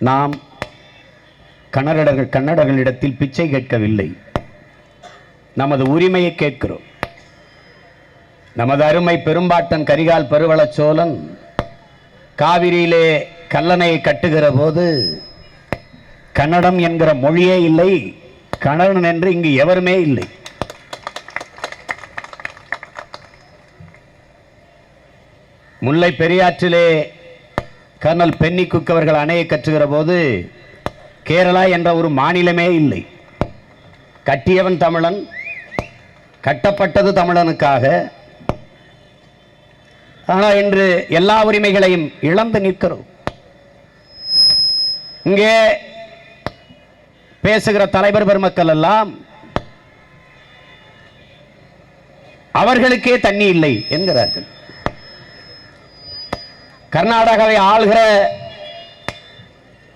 நாம் கன்னடர்களிடத்தில் பிச்சை கேட்கவில்லை, நமது உரிமையை கேட்கிறோம். நமது அருமை பெரும்பாட்டன் கரிகால் பெருவளச் சோழன் காவிரியிலே கல்லணையை கட்டுகிற போது கன்னடம் என்கிற மொழியே இல்லை, கன்னடன் என்று இங்கு எவருமே இல்லை. முல்லை பெரியாற்றிலே கர்னல் பென்னி குக் அவர்கள் அணையை கட்டுகிற போது கேரளா என்ற ஒரு மாநிலமே இல்லை. கட்டியவன் தமிழன், கட்டப்பட்டது தமிழனுக்காக. ஆனால் இன்று எல்லா உரிமைகளையும் இழந்து நிற்கிறோம். இங்கே பேசுகிற தலைவர் பெருமக்கள் எல்லாம் அவர்களுக்கே தண்ணி இல்லை என்கிறார்கள். கர்நாடகாவை ஆளுகிற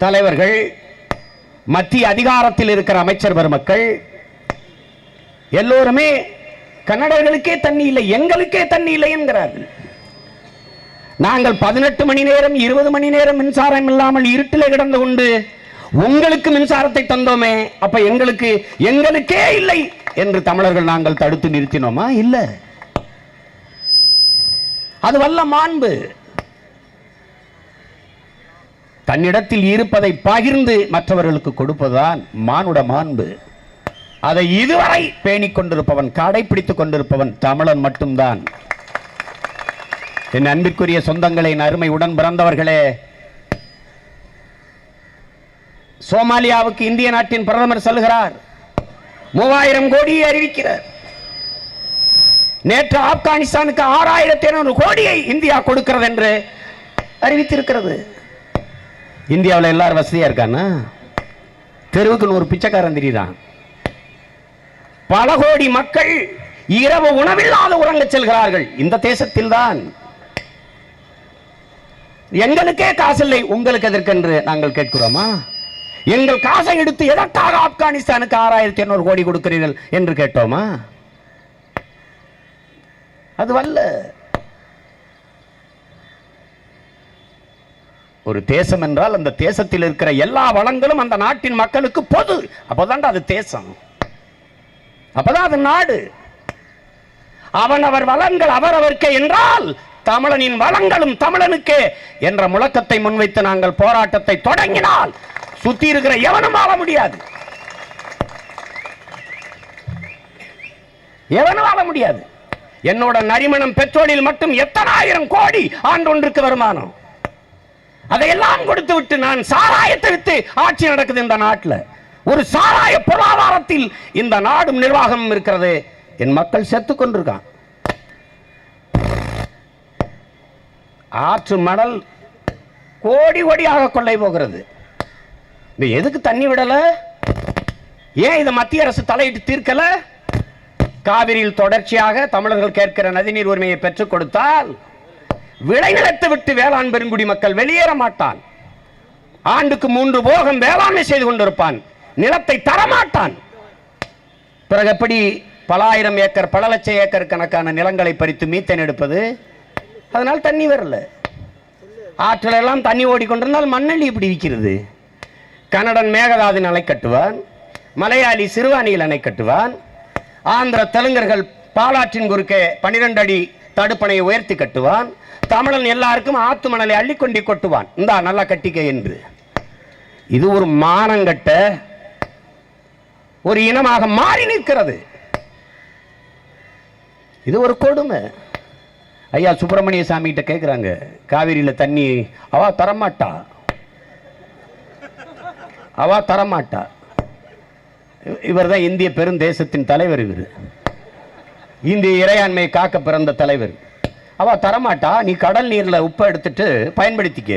தலைவர்கள், மத்திய அதிகாரத்தில் இருக்கிற அமைச்சர் பெருமக்கள் எல்லோருமே கன்னடர்களுக்கே தண்ணி இல்லை, எங்களுக்கே தண்ணி இல்லை என்கிறார்கள். நாங்கள் 18 மணி நேரம் 20 மணி நேரம் மின்சாரம் இல்லாமல் இருட்டிலே கிடந்து கொண்டு உங்களுக்கு மின்சாரத்தை தந்தோமே, அப்ப எங்களுக்கே இல்லை என்று தமிழர்கள் நாங்கள் தடுத்து நிறுத்தினோமா? இல்ல. அது வல்ல மாண்பு. தன்னிடத்தில் இருப்பதை பகிர்ந்து மற்றவர்களுக்கு கொடுப்பதுதான் மானுட மாண்பு. அதை இதுவரை பேணிக் கொண்டிருப்பவன், கடைபிடித்துக் கொண்டிருப்பவன் தமிழன் மட்டும்தான். என் அன்பிற்குரிய சொந்தங்களை, அருமை உடன் பிறந்தவர்களே, சோமாலியாவுக்கு இந்திய நாட்டின் பிரதமர் செல்கிறார், 3000 கோடியை அறிவிக்கிறார். நேற்று ஆப்கானிஸ்தானுக்கு 6700 கோடியை இந்தியா கொடுக்கிறது என்று அறிவித்திருக்கிறது. இந்தியாவில் எல்லாரும் வசதியா இருக்கானா? தெருவுக்கு ஒரு பிச்சைக்காரன் தெரியுதான். பல கோடி மக்கள் இரவு உணவில்லாத உறங்க செல்கிறார்கள் இந்த தேசத்தில் தான். எங்களுக்கே காசு இல்லை, உங்களுக்கு எதற்கென்று நாங்கள் கேட்கிறோமா? எங்கள் காசை எடுத்து எதற்காக ஆப்கானிஸ்தானுக்கு 6200 கோடி கொடுக்கிறீர்கள் என்று கேட்டோமா? அது வல்ல. ஒரு தேசம் என்றால் அந்த தேசத்தில் இருக்கிற எல்லா வளங்களும் அந்த நாட்டின் மக்களுக்கு பொது. அப்பதான் அது தேசம், அப்பதான் அது நாடு. அவனவர் வளங்கள் அவரவர்க்கே என்றால் தமிழனின் வளங்களும் தமிழனுக்கே என்ற முழக்கத்தை முன்வைத்து நாங்கள் போராட்டத்தை தொடங்கினால் சுத்தி இருக்கிற எவனும் வாழ முடியாது, எவனும் வாழ முடியாது. என்னோட நரிமணம் பெட்ரோலில் மட்டும் எத்தனை ஆயிரம் கோடி ஆண்டொன்றுக்கு வருமானம். அதையெல்லாம் கொடுத்து விட்டு நான் சாராயத்தை விட்டு ஆட்சி நடக்குது இந்த நாட்டில். ஒரு சாராய பொருளாதாரத்தில் இந்த நாடும் நிர்வாகமும் இருக்கிறது. என் மக்கள் செத்து கொண்டிருக்கான். ஆற்று மணல் கோடி கோடியாக கொள்ளை போகிறது. எதுக்கு தண்ணி விடல? ஏன் இதை மத்திய அரசு தலையிட்டு தீர்க்கல? காவிரியில் தொடர்ச்சியாக தமிழர்கள் கேட்கிற நதிநீர் உரிமையை பெற்றுக் கொடுத்தால் விளைநிலத்தை விட்டு வேளாண் பெருங்குடி மக்கள் வெளியேற மாட்டான். ஆண்டுக்கு 3 போகம் வேளாண்மை செய்து கொண்டிருப்பான், நிலத்தை தரமாட்டான். பிறகு எப்படி பல ஆயிரம் ஏக்கர், பல லட்சம் ஏக்கர் கணக்கான நிலங்களை பறித்து மீத்தேன் எடுப்பது? அதனால் தண்ணி வரல. ஆற்றில் எல்லாம் தண்ணி ஓடிக்கொண்டிருந்தால் மண்ணள்ளி இப்படி விற்கிறது. கன்னடன் மேகதாதின் அணை கட்டுவான், மலையாளி சிறுவாணியில் அணை கட்டுவான், ஆந்திர தெலுங்கர்கள் பாலாற்றின் குறுக்கே 12 அடி தடுப்பணையை உயர்த்தி கட்டுவான், தமிழன் எல்லாருக்கும் ஆத்து மணலை அள்ளிக்கொண்டி கொட்டுவான், இந்தா நல்லா கட்டிக்க என்று. இது ஒரு மானங்கட்ட ஒரு இனமாக மாறி நிற்கிறது. இது ஒரு கொடுமை. ஐயா சுப்பிரமணிய சாமி கிட்ட கேட்கிறாங்க, காவிரியில தண்ணி அவா தரமாட்டா, அவா தரமாட்டா. இவர் தான் இந்திய பெருந்தேசத்தின் தலைவர். இவர் இந்திய இறையாண்மையை காக்க பிறந்த தலைவர். அவ தரமாட்டா, நீ கடல் நீர்ல உப்பை எடுத்துட்டு பயன்படுத்திக்க.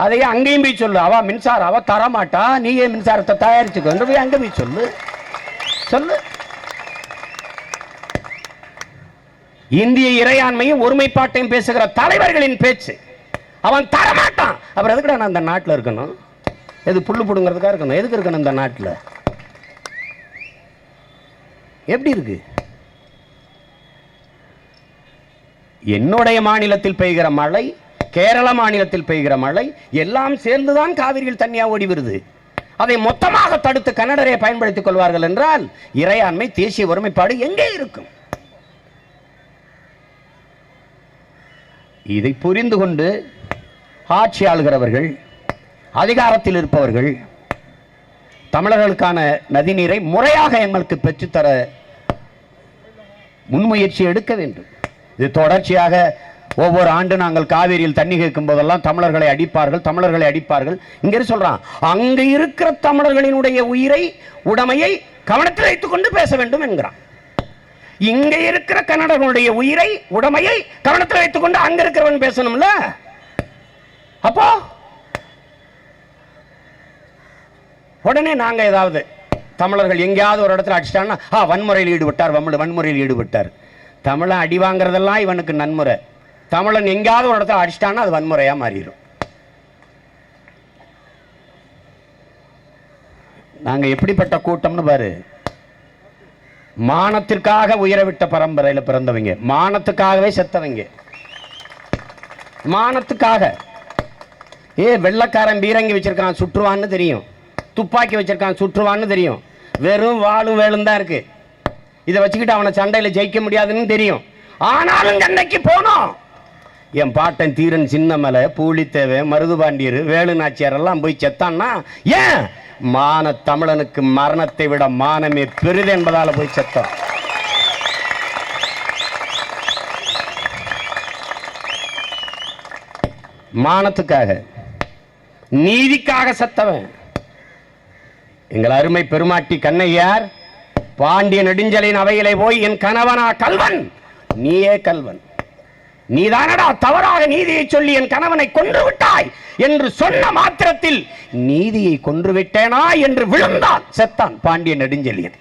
அதையே அங்கேயும் போய் சொல்லு, அவ மின்சாரம் அவ தரமாட்டா, நீயே மின்சாரத்தை தயாரிச்சுக்க போய் அங்க போய் சொல்லு சொல்லு. இந்திய இறையாண்மையும் ஒருமைப்பாட்டையும் பேசுகிற தலைவர்களின் பேச்சு. அவன் தரமாட்டான். அப்புறம் எதுக்குடா நான் அந்த நாட்டில் இருக்கணும்? எது புல்லு புடுங்கிறதுக்காக இருக்கணும்? எதுக்கு இருக்கணும் இந்த நாட்டில்? எப்படி இருக்கு? என்னுடைய மாநிலத்தில் பெய்கிற மழை கேரள மாநிலத்தில் பெய்கிற மழை எல்லாம் சேர்ந்துதான் காவிரியில் தண்ணியா ஓடி வருது. அதை மொத்தமாக தடுத்து கன்னடரை பயன்படுத்திக் கொள்வார்கள் என்றால் இறையாண்மை, தேசிய ஒருமைப்பாடு எங்கே இருக்கும்? இதை புரிந்து கொண்டு ஆட்சி ஆளுகிறவர்கள், அதிகாரத்தில் இருப்பவர்கள் தமிழர்களுக்கான நதிநீரை முறையாக எங்களுக்கு பெற்றுத்தர முன்முயற்சி எடுக்க வேண்டும். இது தொடர்ச்சியாக ஒவ்வொரு ஆண்டு நாங்கள் காவிரியில் தண்ணி கேட்கும் போதெல்லாம் தமிழர்களை அடிப்பார்கள். இங்க சொல்றான், அங்க இருக்கிற தமிழர்களினுடைய உயிரை, உடைமையை கவனத்தில் வைத்துக் கொண்டு பேச வேண்டும் என்கிறான். இங்க இருக்கிற கன்னடர்களுடைய உயிரை, உடைமையை கவனத்தில் வைத்துக் கொண்டு அங்க இருக்கிறவன் பேசணும்ல. அப்போ உடனே நாங்க ஏதாவது தமிழர்கள் எங்கேயாவது ஒரு இடத்துல அடிச்சிட்டாங்கன்னா வன்முறையில் ஈடுபட்டார். தமிழன் அடி வாங்குறதெல்லாம் இவனுக்கு நன்முறை. தமிழன் எங்கேயாவது ஒரு இடத்துல அடிச்சிட்டான்னா அது வன்முறையா மாறிடும். நாங்க எப்படிப்பட்ட கூட்டம்னு பாரு. மானத்திற்காக உயரவிட்ட பரம்பரையில் பிறந்தவங்க, மானத்துக்காகவே செத்தவங்க. மானத்துக்காக வெள்ளக்காரன் பீரங்கி வச்சிருக்கான் சுற்றுவான்னு தெரியும், துப்பாக்கி வச்சிருக்கான் சுற்றுவான்னு தெரியும், வெறும் வாளும் வேலும் தான் இருக்கு. இதை வச்சுக்கிட்டு அவனை சண்டையில் ஜெயிக்க முடியாதுன்னு தெரியும். ஆனாலும் அன்னைக்கு போனோம். என் பாட்டன் தீரன் சின்னமலை, பூலித்தேவை, மருதுபாண்டியர், வேலு நாச்சியார் எல்லாம் போய் செத்தான்னா ஏன்? மான தமிழனுக்கு மரணத்தை விட மானமே பெரிது என்பதால போய் செத்தான். மானத்துக்காக, நீதிக்காக செத்தவன் எங்கள் அருமை பெருமாட்டி கண்ணையார். பாண்டிய நெடுஞ்சலின் அவையிலே போய் என் கணவனா கல்வன், நீயே கல்வன், நீதானடா தவறாக நீதியை சொல்லி என் கணவனை கொன்று விட்டாய் என்று சொன்ன மாத்திரத்தில் நீதியை கொன்று விட்டேனா என்று விழுந்தான், செத்தான் பாண்டிய நெடுஞ்செழியன்.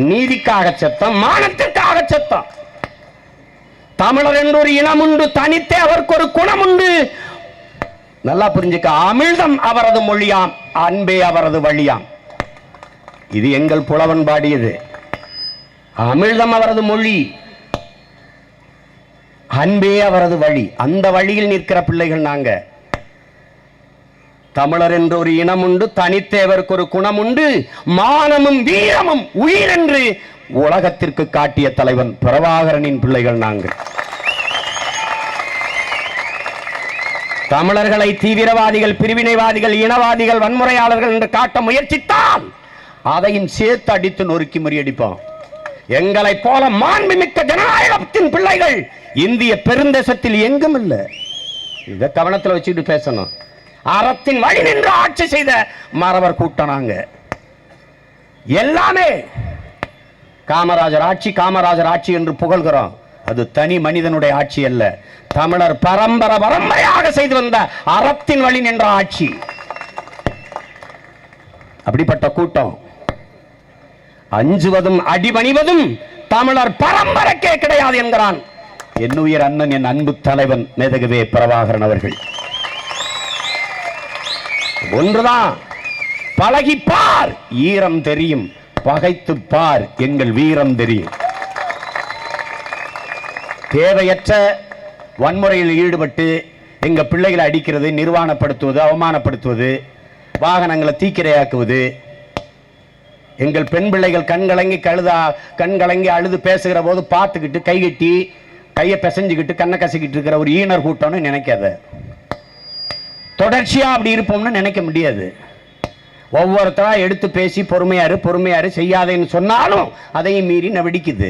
நீதிக்காக செத்தான், மானத்திற்காக செத்தான். தமிழர் என்று ஒரு இனம் உண்டு, தனித்தே அவருக்கு ஒரு குணம் உண்டு. நல்லா புரிஞ்சுக்க, அமிழ்தம் அவரது மொழியாம், அன்பே அவரது வழியாம். இது எங்கள் புலவன் பாடியது. அமிழ்தம் அவரது மொழி, அன்பே அவரது வழி. அந்த வழியில் நிற்கிற பிள்ளைகள் நாங்க. தமிழர் என்று ஒரு இனம் உண்டு, தனித்தேவருக்கு ஒரு குணம் உண்டு, மானமும் வீரமும் உயிர் என்று உலகத்திற்கு காட்டிய தலைவன் பிரபாகரனின் பிள்ளைகள் நாங்கள். தமிழர்களை தீவிரவாதிகள், பிரிவினைவாதிகள், இனவாதிகள், வன்முறையாளர்கள் என்று காட்ட முயற்சித்தால் அதையும் சேர்த்து அடித்து நொறுக்கி முறியடிப்போம். எங்களை போல மாண்புமிக்க ஜனநாயகத்தின் பிள்ளைகள் இந்திய பெருந்தேசத்தில் எங்கும் இல்லை. இதை கவனத்தில் வச்சுக்கிட்டு பேசணும். அறத்தின் வழி நின்று ஆட்சி செய்த மறவர் கூட்டம் நாங்க. எல்லாமே காமராஜர் ஆட்சி என்று புகழ்கிறோம். அது தனி மனிதனுடைய ஆட்சி அல்ல, தமிழர் பரம்பரையாக செய்து வந்த அறத்தின் வழி நின்ற ஆட்சி. அப்படிப்பட்ட கூட்டம் அஞ்சுவதும் அடிபணிவதும் தமிழர் பரம்பரைக்கே கிடையாது என்கிறான் என்னுயிர் அண்ணன், என் அன்பு தலைவன் மேதகவே பிரபாகரன் அவர்கள். ஒன்றுதான், பழகிப்பார் ஈரம் தெரியும், பகைத்து பார் எங்கள் வீரம் தெரியும். தேவையற்ற வன்முறையில் ஈடுபட்டு எங்க பிள்ளைகளை அடிக்கிறது, நிர்வாணப்படுத்துவது, அவமானப்படுத்துவது, வாகனங்களை தீக்கிரையாக்குவது, எங்கள் பெண் பிள்ளைகள் கண்கலங்கி அழுது பேசுகிற போது பார்த்துக்கிட்டு கைகட்டி கையை பிசைஞ்சுக்கிட்டு கண்ணை கசிக்கிட்டு இருக்கிற ஒரு ஈனர் கூட்டம்னு நினைக்காத. தொடர்ச்சியா அப்படி இருப்போம்னு நினைக்க முடியாது. ஒவ்வொருத்தரா எடுத்து பேசி பொறுமையாரு செய்யாதேன்னு சொன்னாலும் அதையும் மீறி வெடிக்குது.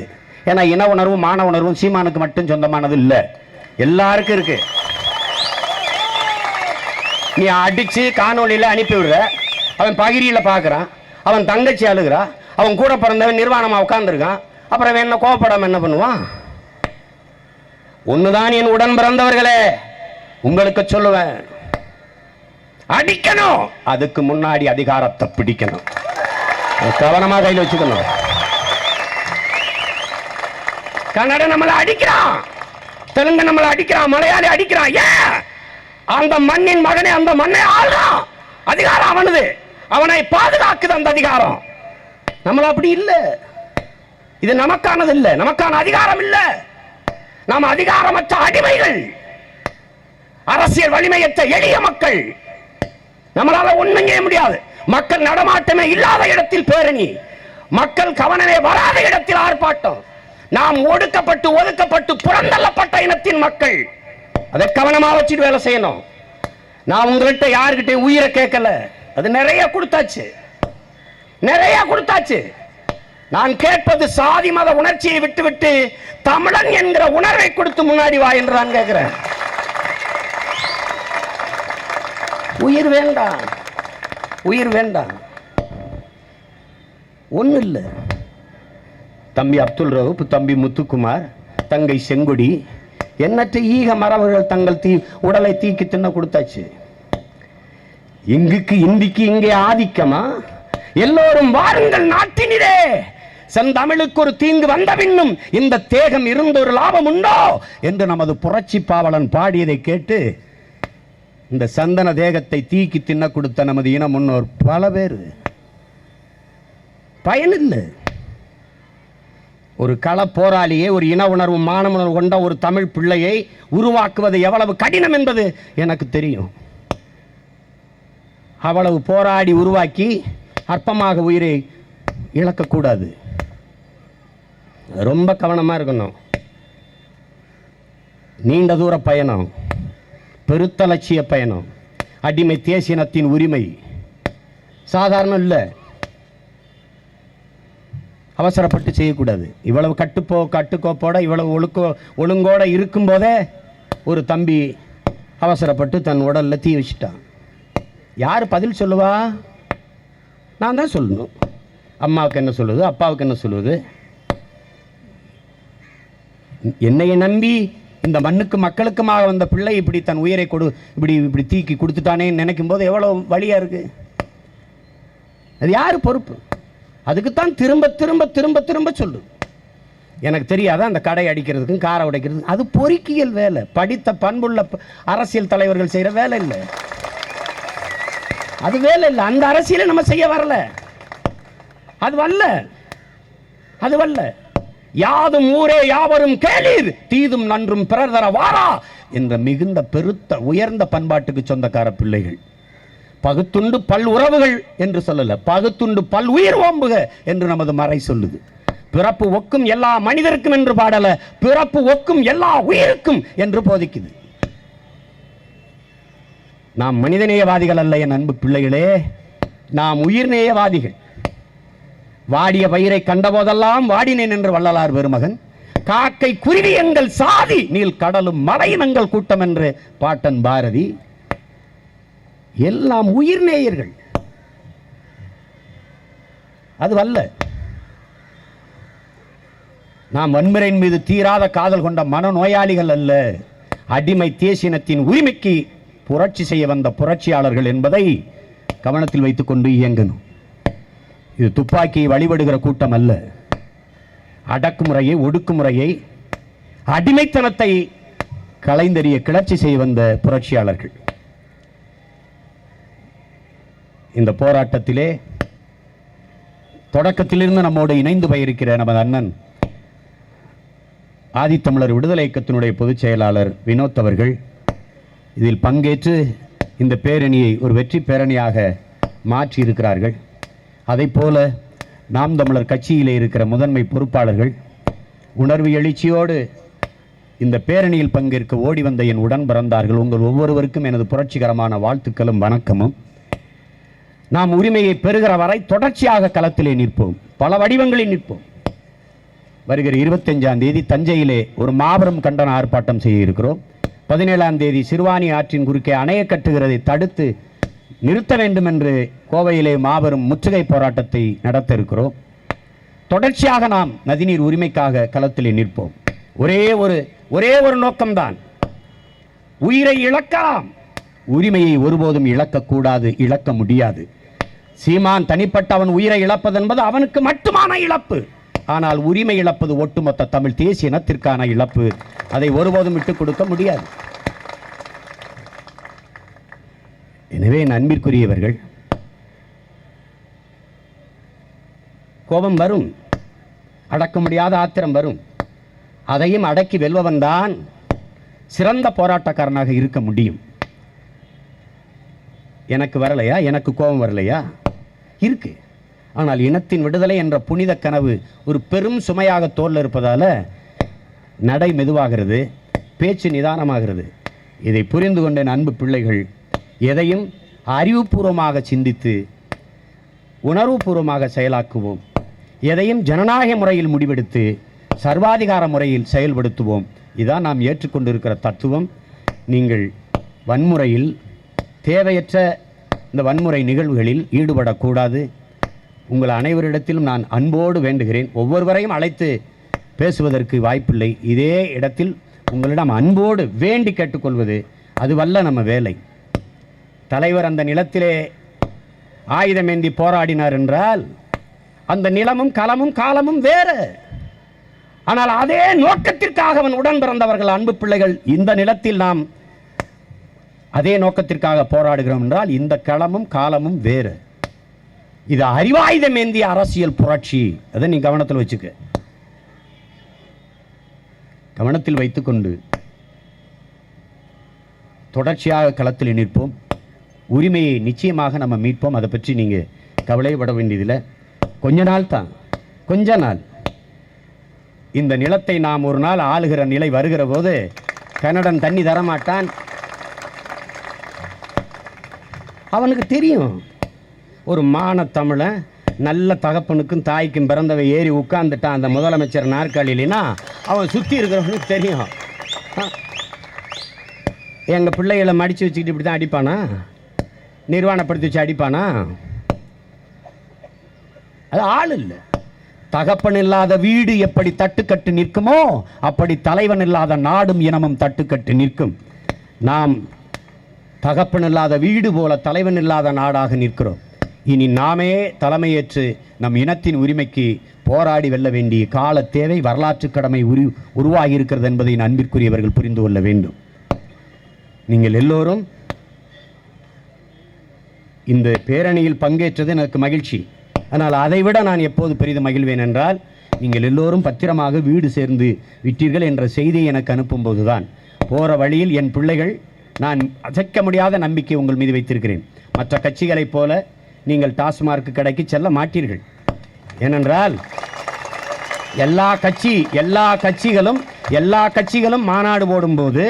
ஏன்னா இன உணர்வும் மான உணர்வும் சீமானுக்கு மட்டும் சொந்தமானது இல்ல, எல்லாருக்கும் இருக்கு. நீ அடிச்சு காணொலியில அனுப்பி விடுற, அவன் பகிரியில பாக்குறான், அவன் தங்கச்சி அழுகிறா, அவன் கூட பிறந்தவன் நிர்வாணமா உட்கார்ந்துருக்கான், அப்புறம் என்ன கோபப்படாம என்ன பண்ணுவான்? ஒண்ணுதான் என் உடன் பிறந்தவர்களே, உங்களுக்கு சொல்லுவேன், அடிக்கணும், அதுக்கு முன்னாடி அதிகாரத்தை பிடிக்கணும். கவனமா கையில் வச்சுக்கணும். கன்னட நம்மளை அடிக்கிறான், தெலுங்கு நம்மளை அடிக்கிறான், மலையாளி அடிக்கிறான். ஏன்? அந்த மண்ணின் மகனே அந்த மண்ணை ஆள்றான். அதிகாரம் அவனது, அவனை பாதுகாக்குது அந்த அதிகாரம். நம்மள அப்படி இல்லை. இது நமக்கானது இல்லை, நமக்கான அதிகாரம் இல்லை. நாம் அதிகாரமற்ற அடிமைகள். அரசியல் வலிமையற்ற எளிய மக்கள். நம்மளால ஒண்ணும் செய்ய முடியாது. மக்கள் நடமாட்டமே இல்லாத இடத்தில் பேரணி, மக்கள் கவனமே வராத இடத்தில் ஆர்ப்பாட்டம். நாம் ஒடுக்கப்பட்டு ஒதுக்கப்பட்டு புறந்தள்ளப்பட்ட இனத்தின் மக்கள். அதை கவனமா வச்சுட்டு வேலை செய்யணும். நான் உங்கள்கிட்ட யாருக்கிட்ட உயிரை கேட்கல, அது நிறைய கொடுத்தாச்சு, நிறைய கொடுத்தாச்சு. நான் கேட்பது சாதி மத உணர்ச்சியை விட்டுவிட்டு தமிழன் என்கிற உணர்வை கொடுத்து முன்னாடி வா என்று நான் கேட்கிறேன். உயிர் வேண்டாம், உயிர் வேண்டாம். ஒண்ணு இல்ல, தம்பி அப்துல் ரவுப், தம்பி முத்துக்குமார், தங்கை செங்கொடி, எண்ணற்ற ஈக மரபர்கள் தங்கள் உடலை தீக்கி தின்ன கொடுத்தாச்சு. இங்குக்கு இந்திக்கு இங்கே ஆதிக்கமா? எல்லோரும் வாருங்கள் நாட்டினிலே, செந்தமிழுக்கு ஒரு தீங்கு வந்த பின்னும் இந்த தேகம் இருந்த ஒரு லாபம் உண்டோ என்று நமது புரட்சி பாவலன் பாடியதை கேட்டு இந்த சந்தன தேகத்தை தீக்கி தின்ன கொடுத்த நமது இன முன்னோர் பல பேர். பயனில்லை. ஒரு கள போராளியை, ஒரு இன உணர்வு மானமுணர்வு கொண்ட ஒரு தமிழ் பிள்ளையை உருவாக்குவது எவ்வளவு கடினம் என்பது எனக்கு தெரியும். அவ்வளவு போராடி உருவாக்கி அற்பமாக உயிரை இழக்கக்கூடாது. ரொம்ப கவனமா இருக்கணும். நீண்ட தூர பயணம், பெருத்த லட்சிய பயணம். அடிமை தேசியனத்தின் உரிமை சாதாரணம் இல்லை, அவசரப்பட்டு செய்யக்கூடாது. இவ்வளவு கட்டுக்கோப்போட இவ்வளவு ஒழுங்கோட இருக்கும் போதே ஒரு தம்பி அவசரப்பட்டு தன் உடல்ல தீ வச்சுட்டான். யார் பதில் சொல்லுவா? நான் தான் சொல்லணும். அம்மாவுக்கு என்ன சொல்லுது, அப்பாவுக்கு என்ன சொல்லுவது? என்னையை நம்பி இந்த மண்ணுக்கு மக்களுக்குமாக வந்த பிள்ளை இப்படி தன் உயிரை இப்படி தீக்கி கொடுத்துட்டானே நினைக்கும் போது எவ்வளவு வலியா இருக்கு. அது யாரு பொறுப்பு? அதுக்குத்தான் திரும்ப திரும்ப திரும்ப திரும்ப சொல்லு. எனக்கு தெரியாத அந்த கடை அடிக்கிறதுக்கும் காரை உடைக்கிறதுக்கும் அது பொறிக்கியல் வேலை. படித்த பண்புள்ள அரசியல் தலைவர்கள் செய்யற வேலை இல்லை, அது வேலை இல்லை. அந்த அரசியலை நம்ம செய்ய வரல, அது வல்ல, அது வல்ல. யாதும் ஊரே யாவரும் கேளீர், தீதும் நன்றும் பிறர் தர வாரா என்ற மிகுந்த பெருத்த உயர்ந்த பண்பாட்டுக்கு சொந்தக்கார பிள்ளைகள். பகுத்துண்டு பல் உறவுகள் என்று சொல்லல, பகுத்துண்டு பல் உயிர் ஓம்புக என்று நமது மறை சொல்லுது. பிறப்பு ஒக்கும் எல்லா மனிதருக்கும் என்று பாடல, பிறப்பு ஒக்கும் எல்லா உயிருக்கும் என்று போதிக்குது. நாம் மனிதநேயவாதிகள் அல்ல என் அன்பு பிள்ளைகளே, நாம் உயிர்நேயவாதிகள். வாடிய பயிரை கண்டபோதெல்லாம் வாடினேன் என்று வள்ளலார் பெருமகன், காக்கை குருவி எங்கள் சாதி, நீல் கடலும் மலையும் எங்கள் கூட்டம் என்று பாட்டன் பாரதி. எல்லாம் உயிர் நேயர்கள், அது அல்ல. நாம் வன்முறையின் மீது தீராத காதல் கொண்ட மனநோயாளிகள் அல்ல, அடிமை தேசியனத்தின் உரிமைக்கு புரட்சி செய்ய வந்த புரட்சியாளர்கள் என்பதை கவனத்தில் வைத்துக் கொண்டு இயங்கணும். இது துப்பாக்கியை வழிபடுகிற கூட்டம் அல்ல. அடக்குமுறையை, ஒடுக்குமுறையை, அடிமைத்தனத்தை களைந்தறிய கிளர்ச்சி செய்ய வந்த புரட்சியாளர்கள். இந்த போராட்டத்திலே தொடக்கத்திலிருந்து நம்மோடு இணைந்து பயணிக்கிற நமது அண்ணன் ஆதித்தமிழர் விடுதலை இயக்கத்தினுடைய பொதுச் செயலாளர் வினோத் அவர்கள் இதில் பங்கேற்று இந்த பேரணியை ஒரு வெற்றி பேரணியாக மாற்றி இருக்கிறார்கள். அதை போல நாம் தமிழர் கட்சியிலே இருக்கிற முதன்மை பொறுப்பாளர்கள் உணர்வு எழுச்சியோடு இந்த பேரணியில் பங்கேற்க ஓடி வந்த என் உடன் பிறந்தார்கள். உங்கள் ஒவ்வொருவருக்கும் எனது புரட்சிகரமான வாழ்த்துக்களும் வணக்கமும். நாம் உரிமையை பெறுகிற வரை தொடர்ச்சியாக களத்திலே நிற்போம், பல வடிவங்களில் நிற்போம். வருகிற 25ஆம் தேதி தஞ்சையிலே ஒரு மாபெரும் கண்டன ஆர்ப்பாட்டம் செய்ய இருக்கிறோம். 17ஆம் தேதி சிறுவாணி ஆற்றின் குறுக்கே அணையை கட்டுகிறதை தடுத்து நிறுத்த வேண்டும் என்று கோவையிலே மாபெரும் முற்றுகை போராட்டத்தை நடத்த இருக்கிறோம். தொடர்ச்சியாக நாம் நதிநீர் உரிமைக்காக களத்திலே நிற்போம். ஒரே ஒரு நோக்கம்தான், உயிரை இழக்கலாம், உரிமையை ஒருபோதும் இழக்கக்கூடாது, இழக்க முடியாது. சீமான் தனிப்பட்ட அவன் உயிரை இழப்பது என்பது அவனுக்கு மட்டுமான இழப்பு. ஆனால் உரிமை இழப்பது ஒட்டுமொத்த தமிழ் தேசிய இனத்திற்கான இழப்பு. அதை ஒருபோதும் விட்டுக் கொடுக்க முடியாது. எனவே அன்பிற்குரியவர்கள், கோபம் வரும், அடக்க முடியாத ஆத்திரம் வரும். அதையும் அடக்கி வெல்பவன் தான் சிறந்த போராட்டக்காரனாக இருக்க முடியும். எனக்கு வரலையா? எனக்கு கோபம் வரலையா? இருக்கு. ஆனால் இனத்தின் விடுதலை என்ற புனித கனவு ஒரு பெரும் சுமையாக தோல்ல இருப்பதால நடை மெதுவாகிறது, பேச்சு நிதானமாகிறது. இதை புரிந்து கொண்ட அன்பு பிள்ளைகள், எதையும் அறிவுபூர்வமாக சிந்தித்து உணர்வுபூர்வமாக செயலாக்குவோம். எதையும் ஜனநாயக முறையில் முடிவெடுத்து சர்வாதிகார முறையில் செயல்படுத்துவோம். இதான் நாம் ஏற்றுக்கொண்டிருக்கிற தத்துவம். நீங்கள் வன்முறையில், தேவையற்ற இந்த வன்முறை நிகழ்வுகளில் ஈடுபடக்கூடாது. உங்கள் அனைவரிடத்திலும் நான் அன்போடு வேண்டுகிறேன். ஒவ்வொருவரையும் அழைத்து பேசுவதற்கு வாய்ப்பில்லை. இதே இடத்தில் உங்களிடம் அன்போடு வேண்டி கேட்டுக்கொள்வது அதுவல்ல நம்ம வேலை. தலைவர் அந்த நிலத்திலே ஆயுதமேந்தி போராடினார் என்றால் அந்த நிலமும் களமும் காலமும் வேறு. ஆனால் அதே நோக்கத்திற்காக அவன் உடன் பிறந்தவர்கள் அன்பு பிள்ளைகள். இந்த நிலத்தில் நாம் அதே நோக்கத்திற்காக போராடுகிறோம் என்றால் இந்த களமும் காலமும் வேறு. இது அறிவாயுதமேந்திய அரசியல் புரட்சி. அதை நீ கவனத்தில் வச்சுக்க. கவனத்தில் வைத்துக்கொண்டு தொடர்ச்சியாக களத்தில் நிற்போம். உரிமையை நிச்சயமாக நம்ம மீட்போம். அதை பற்றி நீங்கள் கவலைப்பட வேண்டியதில்லை. கொஞ்ச நாள் தான், கொஞ்ச நாள். இந்த நிலத்தை நாம் ஒரு நாள் ஆளுகிற நிலை வருகிற போது கன்னடன் தண்ணி தரமாட்டான். அவனுக்கு தெரியும். ஒரு மானத்தமிழன் நல்ல தகப்பனுக்கும் தாய்க்கும் பிறந்தவை ஏறி உட்கார்ந்துட்டான் அந்த முதலமைச்சர் நாற்காலினா அவன் சுற்றி இருக்கிறவனுக்கு தெரியும். எங்கள் பிள்ளைகளை மடித்து வச்சுக்கிட்டு இப்படி தான் அடிப்பானா? நிர்வாணப்படுத்தி வச்சு அடிப்பானா? அது ஆள் இல்லை. தகப்பன் இல்லாத வீடு எப்படி தட்டுக்கட்டு நிற்குமோ அப்படி தலைவன் இல்லாத நாடும் இனமும் தட்டுக்கட்டு நிற்கும். நாம் தகப்பன் இல்லாத வீடு போல தலைவன் இல்லாத நாடாக நிற்கிறோம். இனி நாமே தலைமையேற்று நம் இனத்தின் உரிமைக்கு போராடி வெல்ல வேண்டிய கால தேவை, வரலாற்று கடமை உருவாகி இருக்கிறது என்பதை அன்பிற்குரியவர்கள் புரிந்து கொள்ள வேண்டும். நீங்கள் எல்லோரும் இந்த பேரணியில் பங்கேற்றது எனக்கு மகிழ்ச்சி. ஆனால் அதைவிட நான் எப்போது பெரிதும் மகிழ்வேன் என்றால், நீங்கள் எல்லோரும் பத்திரமாக வீடு சேர்ந்து விட்டீர்கள் என்ற செய்தியை எனக்கு அனுப்பும்போது தான். போகிற வழியில் என் பிள்ளைகள், நான் அசைக்க முடியாத நம்பிக்கை உங்கள் மீது வைத்திருக்கிறேன். மற்ற கட்சிகளைப் போல நீங்கள் டாஸ்மார்க் கடைக்கு செல்ல மாட்டீர்கள். ஏனென்றால் எல்லா கட்சிகளும் மாநாடு போடும்போது,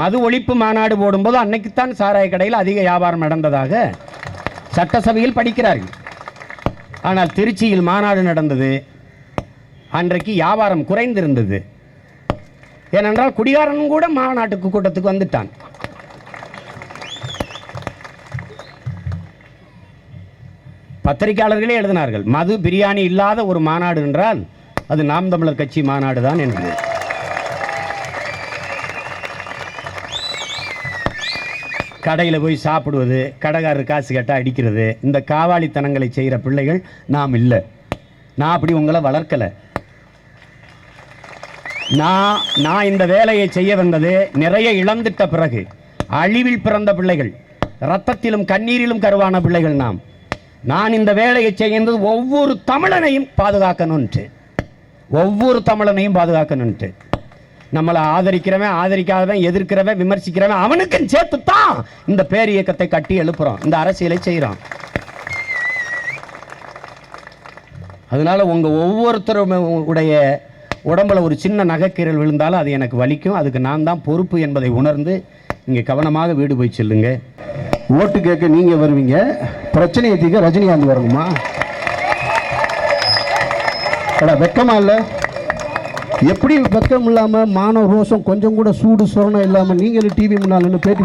மது ஒழிப்பு மாநாடு போடும்போது அன்னைக்குத்தான் சாராய கடையில் அதிக வியாபாரம் நடந்ததாக சட்டசபையில் படிக்கிறார்கள். ஆனால் திருச்சியில் மாநாடு நடந்தது, அன்றைக்கு வியாபாரம் குறைந்திருந்தது. ஏனென்றால் குடிகாரனும் கூட மாநாட்டுக்கு கூட்டத்துக்கு வந்துட்டான். பத்திரிகையாளர்களே எழுதினார்கள், மது பிரியாணி இல்லாத ஒரு மாநாடு என்றால் அது நாம் தமிழர் கட்சி மாநாடு தான் என்று. கடையில் போய் சாப்பிடுவது, கடைக்காரர் காசு கேட்டால் அடிக்கிறது, இந்த காவாலித்தனங்களை செய்கிற பிள்ளைகள் நாம் இல்லை. நான் அப்படி உங்களை வளர்க்கலை. நான் இந்த வேலையை செய்ய வந்தது நிறைய இழந்துட்ட பிறகு, அழிவில் பிறந்த பிள்ளைகள், இரத்தத்திலும் கண்ணீரிலும் கருவான பிள்ளைகள் நான் இந்த வேலையை செய்கிறது ஒவ்வொரு தமிழனையும் பாதுகாக்கணும்ட்டு, நம்மளை ஆதரிக்கிறவன், ஆதரிக்காதவன், எதிர்க்கிறவன், விமர்சிக்கிறவன் அவனுக்கும் சேர்த்துத்தான் இந்த பேர் இயக்கத்தை கட்டி எழுப்புறோம், இந்த அரசியலை செய்கிறோம். அதனால உங்க ஒவ்வொருத்தரும் உடைய உடம்புல ஒரு சின்ன நகைக்கீரல் விழுந்தாலும் அது எனக்கு வலிக்கும். அதுக்கு நான் தான் பொறுப்பு என்பதை உணர்ந்து இங்கே கவனமாக வீடு போய் செல்லுங்க. ஓட்டு கேட்க நீங்க வருவீங்க, பிரச்சனையை தீர்க்க ரஜினிகாந்த் வரணுமா? வெக்கமா இல்லை? எப்படி வெக்கம் இல்லாம, மான ரோஷம் கொஞ்சம் கூட சூடு சொரணம் இல்லாம நீங்களும் டிவி முன்னால பேட்டி